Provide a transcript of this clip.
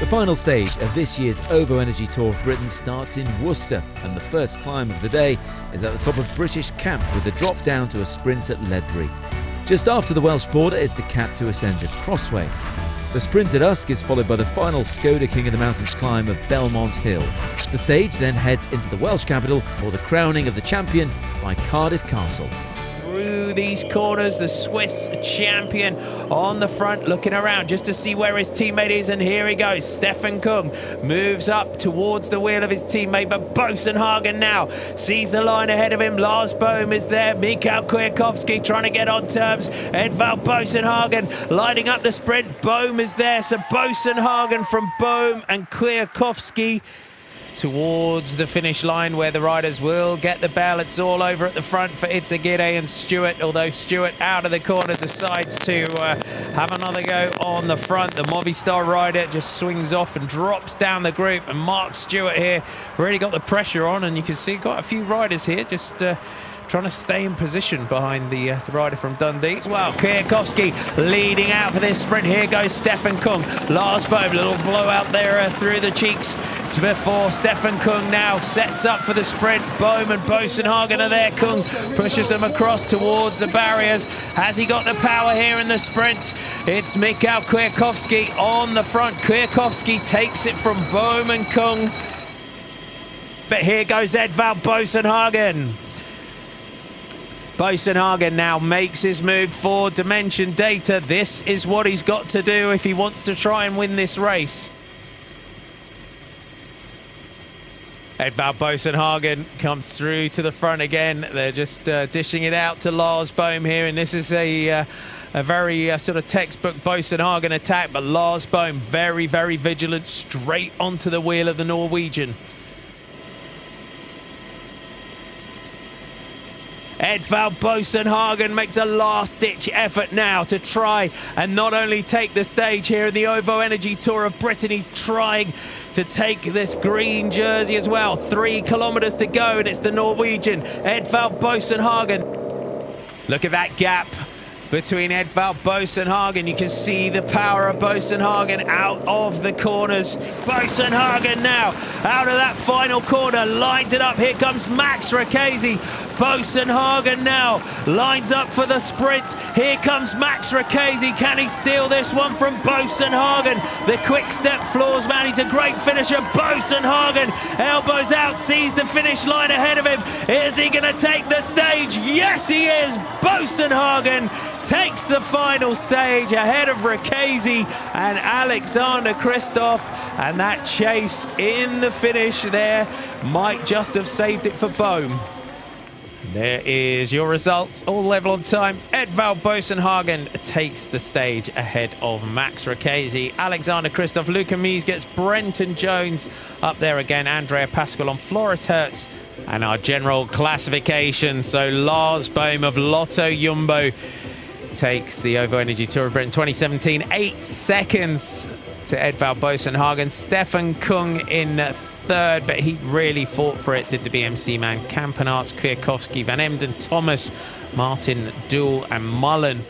The final stage of this year's OVO Energy Tour of Britain starts in Worcester, and the first climb of the day is at the top of British Camp with a drop down to a sprint at Ledbury. Just after the Welsh border is the Cap to Ascend at Crossway. The sprint at Usk is followed by the final Skoda King of the Mountains climb of Belmont Hill. The stage then heads into the Welsh capital for the crowning of the champion by Cardiff Castle. Through these corners, the Swiss champion on the front, looking around just to see where his teammate is, and here he goes. Stefan Kung moves up towards the wheel of his teammate, but Boasson-Hagen now sees the line ahead of him. Lars Bohm is there, Mikhail Kwiatkowski trying to get on terms. Edvald Boasson-Hagen lining up the sprint. Bohm is there, so Boasson-Hagen from Bohm and Kwiatkowski towards the finish line, where the riders will get the bell. It's all over at the front for Itzagirre and Stewart, although Stewart out of the corner decides to have another go on the front. The Movistar rider just swings off and drops down the group, and Mark Stewart here really got the pressure on, and you can see quite a few riders here just trying to stay in position behind the rider from Dundee as well. Kwiatkowski leading out for this sprint. Here goes Stefan Kung. Lars Bohm, little blowout there through the cheeks before Stefan Kung now sets up for the sprint. Bohm and Boasson-Hagen are there. Kung pushes them across towards the barriers. Has he got the power here in the sprint? It's Mikhail Kwiatkowski on the front. Kwiatkowski takes it from Bohm and Kung. But here goes Edvald Boasson-Hagen. Boasson-Hagen now makes his move for Dimension Data. This is what he's got to do if he wants to try and win this race. Edvald Boasson-Hagen comes through to the front again. They're just dishing it out to Lars Bohm here, and this is a very sort of textbook Boasson-Hagen attack, but Lars Bohm very, very vigilant, straight onto the wheel of the Norwegian. Edvald Boasson-Hagen makes a last-ditch effort now to try and not only take the stage here in the OVO Energy Tour of Britain, he's trying to take this green jersey as well. 3 kilometers to go, and it's the Norwegian, Edvald Boasson-Hagen. Look at that gap between Edvald Boasson-Hagen. You can see the power of Boasson-Hagen out of the corners. Boasson-Hagen now out of that final corner, lined it up. Here comes Max Rackesi. Boasson-Hagen now lines up for the sprint. Here comes Max Rackesi. Can he steal this one from Boasson-Hagen? The quick step floors man. He's a great finisher. Boasson-Hagen elbows out, sees the finish line ahead of him. Is he going to take the stage? Yes, he is. Boasson-Hagen takes the final stage ahead of Rackesi and Alexander Kristoff, and that chase in the finish there might just have saved it for Bohm. There is your results, all level on time. Edvald Boasson-Hagen takes the stage ahead of Max Rackesi. Alexander Kristoff, Luca Mies gets Brenton Jones up there again. Andrea Pascal on Floris Hertz. And our general classification, so Lars Bohm of Lotto Jumbo takes the OVO Energy Tour of Britain 2017, 8 seconds to Edvald Boasson-Hagen. Stefan Kung in third, but he really fought for it, did the BMC man. Campenaerts, Kwiatkowski, Van Emden, Thomas, Martin, Dool and Mullen